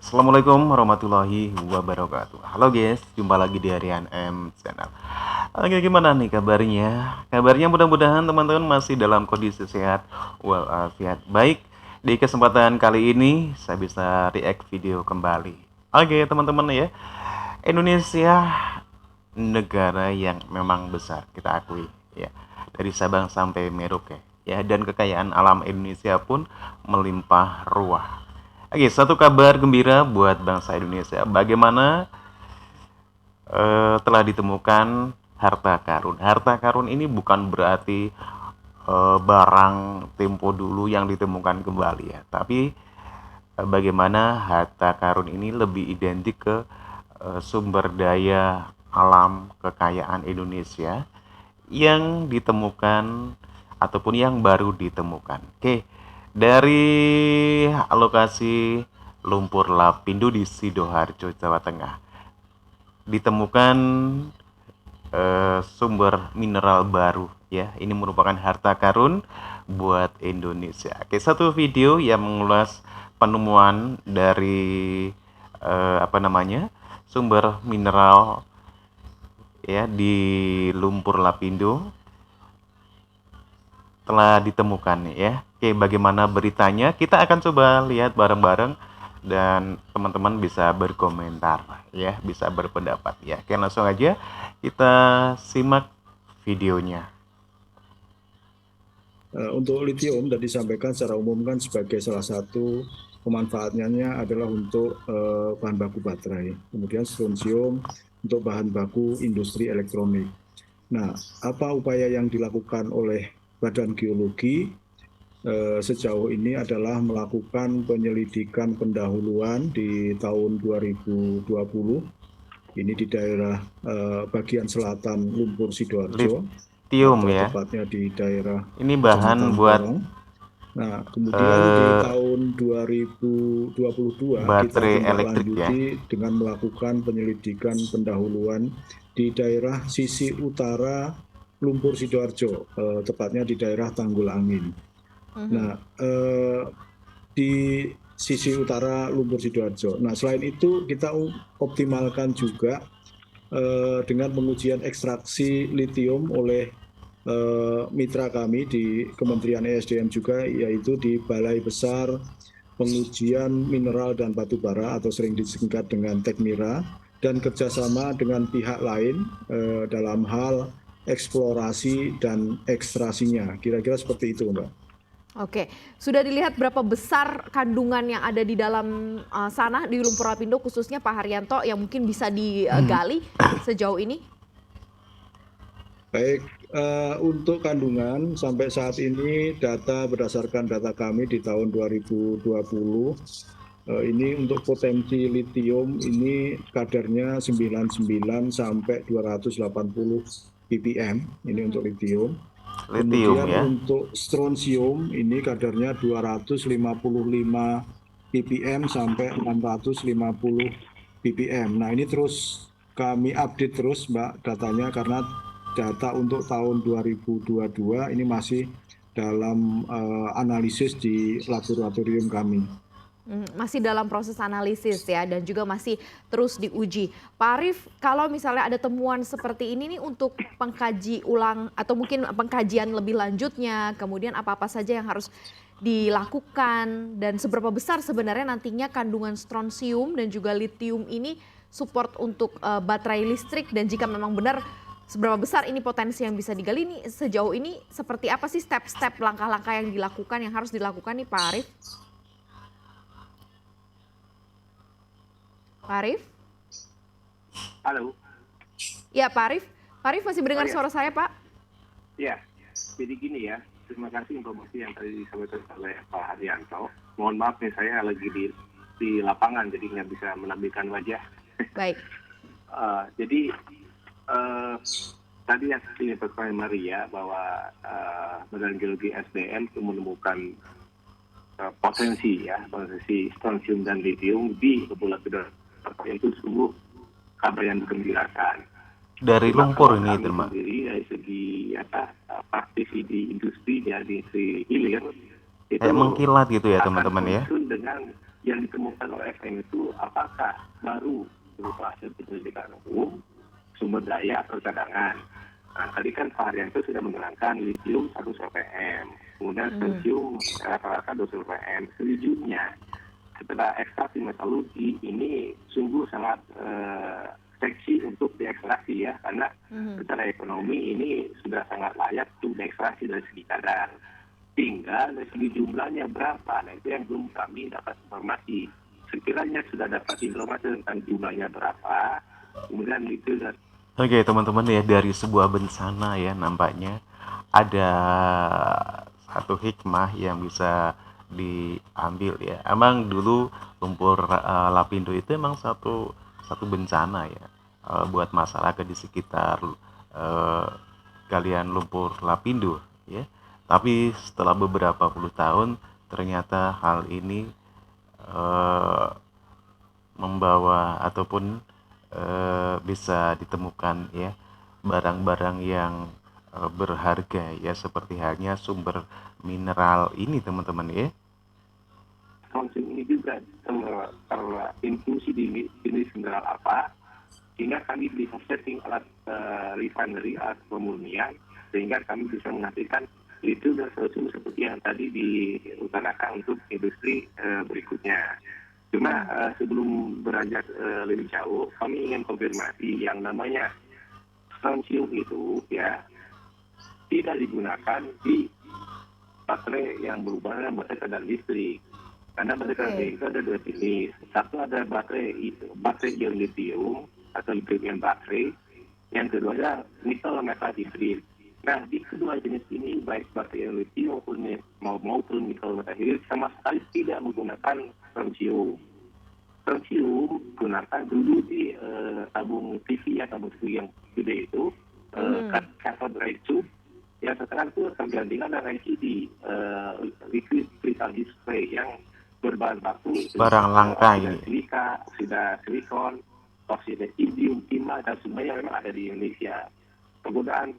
Assalamualaikum warahmatullahi wabarakatuh. Halo guys, jumpa lagi di Harian M Channel. Oke, gimana nih kabarnya? Kabarnya mudah-mudahan teman-teman masih dalam kondisi sehat walafiat. Baik, di kesempatan kali ini saya bisa react video kembali. Oke, teman-teman ya. Indonesia negara yang memang besar, kita akui ya. Dari Sabang sampai Merauke ya, dan kekayaan alam Indonesia pun melimpah ruah. Oke, satu kabar gembira buat bangsa Indonesia. Bagaimana telah ditemukan harta karun. Harta karun ini bukan berarti barang tempo dulu yang ditemukan kembali ya, tapi bagaimana harta karun ini lebih identik ke sumber daya alam kekayaan Indonesia yang ditemukan ataupun yang baru ditemukan. Oke, dari lokasi lumpur lapindo di Sidoarjo, Jawa Tengah, ditemukan sumber mineral baru ya. Ini merupakan harta karun buat Indonesia. Oke, satu video yang mengulas penemuan dari sumber mineral ya di lumpur lapindo telah ditemukan ya. Oke, bagaimana beritanya? Kita akan coba lihat bareng-bareng dan teman-teman bisa berkomentar ya, bisa berpendapat ya. Oke, langsung aja kita simak videonya. Untuk litium tadi disampaikan secara umum kan sebagai salah satu pemanfaatannya adalah untuk bahan baku baterai. Kemudian strontium untuk bahan baku industri elektronik. Nah, apa upaya yang dilakukan oleh Badan Geologi sejauh ini adalah melakukan penyelidikan pendahuluan di tahun 2020. Ini di daerah bagian selatan Lumpur Sidoarjo, Lithium atau ya. tepatnya di daerah Ini bahan Kecamatan buat Porong. Nah, kemudian di tahun 2022 kita baterai tindak elektrik ya. lanjuti dengan melakukan penyelidikan pendahuluan di daerah sisi utara Lumpur Sidoarjo, tepatnya di daerah Tanggul Angin. Nah, di sisi utara Lumpur Sidoarjo. Nah, selain itu kita optimalkan juga dengan pengujian ekstraksi litium oleh mitra kami di Kementerian ESDM juga, yaitu di Balai Besar Pengujian Mineral dan Batu Bara atau sering disingkat dengan Tekmira, dan kerjasama dengan pihak lain dalam hal eksplorasi dan ekstrasinya. Kira-kira seperti itu, Mbak. Oke, sudah dilihat berapa besar kandungan yang ada di dalam sana di lumpur lapindo, khususnya Pak Haryanto, yang mungkin bisa digali sejauh ini? Baik, untuk kandungan sampai saat ini berdasarkan data kami di tahun 2020, ini untuk potensi litium ini kadarnya 99 sampai 280 ppm, ini untuk litium. Lithium Kemudian ya. untuk strontium ini kadarnya 255 ppm sampai 650 ppm. Nah, ini terus kami update terus, Mbak, datanya, karena data untuk tahun 2022 ini masih dalam analisis di laboratorium kami. Masih dalam proses analisis ya, dan juga masih terus diuji. Pak Arief, kalau misalnya ada temuan seperti ini nih untuk pengkaji ulang atau mungkin pengkajian lebih lanjutnya, kemudian apa-apa saja yang harus dilakukan dan seberapa besar sebenarnya nantinya kandungan strontium dan juga litium ini support untuk baterai listrik, dan jika memang benar seberapa besar ini potensi yang bisa digali, ini sejauh ini seperti apa sih step-step langkah-langkah yang dilakukan, yang harus dilakukan nih Pak Arief? Pak Arief? Halo. Ya, Pak Arief. Pak Arief masih mendengar ya. suara saya, Pak? Ya, jadi gini ya, terima kasih informasi yang tadi disampaikan oleh Pak Haryanto. Mohon maaf nih, saya lagi di lapangan, jadi nggak bisa menampilkan wajah. Baik. Jadi tadi yang disampaikan Maria bahwa Badan Geologi SDM itu menemukan potensi strontium dan lithium di Kepulauan Sidoarjo, itu sungguh kabar yang menggembirakan. Dari lumpur ini teman. Dari segi praktisi di industri ya, di industri hilir itu kayak mengkilat gitu ya teman-teman ya. dengan yang ditemukan oleh FM itu apakah baru berupa hasil penyelidikan umum, sumber daya atau cadangan. Nah, tadi kan Pak Haryanto sudah menerangkan litium 1 ppm, kemudian strontium rata-rata 2 ppm. Sejujurnya setelah ekstraksi metalurgi ini sungguh sangat seksi untuk diekstraksi ya, karena secara ekonomi ini sudah sangat layak untuk diekstraksi dari segi kadar. Tinggal dari segi jumlahnya berapa, nah itu yang belum kami dapat informasi. Sekiranya sudah dapat informasi tentang jumlahnya berapa, kemudian itu. Oke teman-teman ya, dari sebuah bencana ya nampaknya ada satu hikmah yang bisa diambil ya. Emang dulu lumpur lapindo itu emang satu bencana ya buat masyarakat di sekitar galian lumpur lapindo ya. Tapi setelah beberapa puluh tahun ternyata hal ini membawa ataupun bisa ditemukan ya barang-barang yang berharga ya, seperti halnya sumber mineral ini teman-teman ya. Konsum ini juga terinflusi di jenis mineral apa, sehingga kami bisa setting alat refinery, alat pemurnian, sehingga kami bisa menghasilkan itu dan sesuatu seperti yang tadi diutarakan untuk industri berikutnya. Cuma sebelum beranjak lebih jauh, kami ingin konfirmasi yang namanya strontium itu ya tidak digunakan di baterai yang berhubungan dengan baterai kendaraan listrik. Karena baterai itu ada 2 jenis. Satu ada baterai ion lithium atau lithium baterai. Yang kedua ada nikel metal hidrid. Nah, di kedua jenis ini, baik baterai ion lithium maupun nikel metal hidrid, sama sekali tidak menggunakan strontium. Strontium gunakan dulu di tabung TV ya, tabung TV yang gede itu, cathode ray tube. Yang sekarang itu tergantikan dengan LCD, liquid crystal display yang berbahan baku Barang langka ini. silika, oksida silikon, oksida indium, timah, dan semuanya memang ada di Indonesia. Penggunaan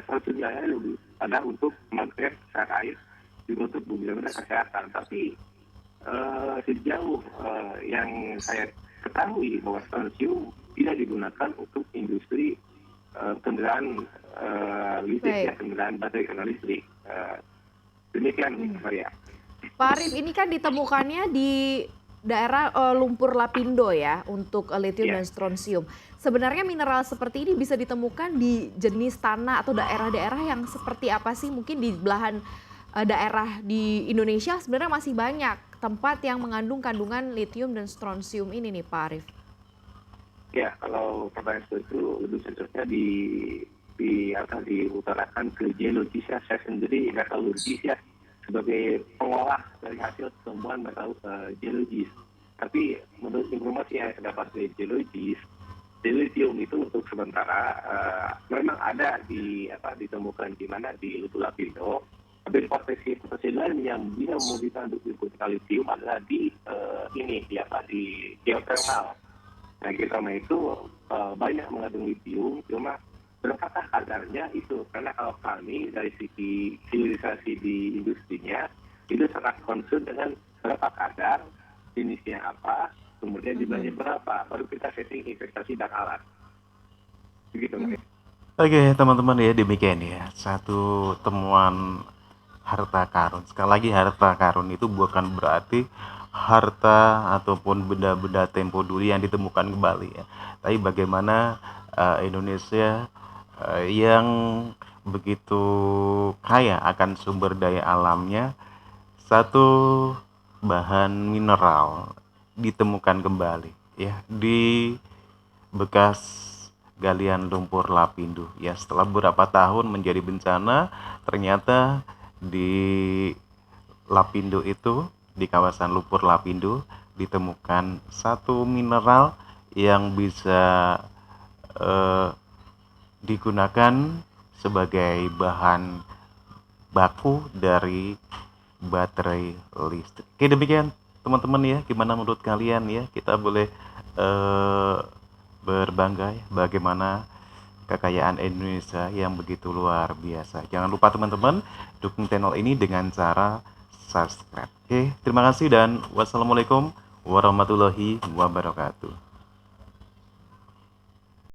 strontiumnya lebih pada untuk pemakaian secara air juga untuk benar-benar kesehatan. Tapi sejauh yang saya ketahui bahwa strontium tidak digunakan untuk industri kendaraan listrik ya, kendaraan baterai kendaraan listrik. Demikian Maria. Pak Arief, ini kan ditemukannya di daerah lumpur lapindo ya untuk lithium dan strontium. Sebenarnya mineral seperti ini bisa ditemukan di jenis tanah atau daerah-daerah yang seperti apa sih? Mungkin di belahan daerah di Indonesia sebenarnya masih banyak tempat yang mengandung kandungan lithium dan strontium ini nih Pak Arief. Ya, kalau pertanyaan itu lebih cocoknya diutarakan ke geologis ya. Saya sendiri metalurgis ya, sebagai pengolah dari hasil pertemuan geologis. Tapi menurut informasi yang saya dapat dari geologis, lithium itu untuk sementara memang ada ditemukan di mana di lumpur lapindo. Tapi potensi lain yang bisa memungkinkan untuk digunakan lithium adalah di geothermal. Nah, geothermal itu banyak mengandung lithium, cuma berapakah kadarnya itu? Karena kalau kami dari sisi hilirisasi di industrinya itu sangat concern dengan berapa kadar, jenisnya apa, kemudian jumlahnya berapa, baru kita setting investasi dan alat. Begitu. Oke teman-teman ya, demikian ya satu temuan harta karun. Sekali lagi, harta karun itu bukan berarti harta ataupun benda-benda tempo dulu yang ditemukan kembali ya, tapi bagaimana Indonesia yang begitu kaya akan sumber daya alamnya, satu bahan mineral ditemukan kembali ya di bekas galian lumpur lapindo ya. Setelah beberapa tahun menjadi bencana, ternyata di Lapindo itu, di kawasan lumpur lapindo, ditemukan satu mineral yang bisa digunakan sebagai bahan baku dari baterai listrik. Oke, demikian teman-teman ya. Gimana menurut kalian ya? Kita boleh berbangga ya, bagaimana kekayaan Indonesia yang begitu luar biasa. Jangan lupa teman-teman dukung channel ini dengan cara subscribe. Oke, terima kasih dan wassalamualaikum warahmatullahi wabarakatuh.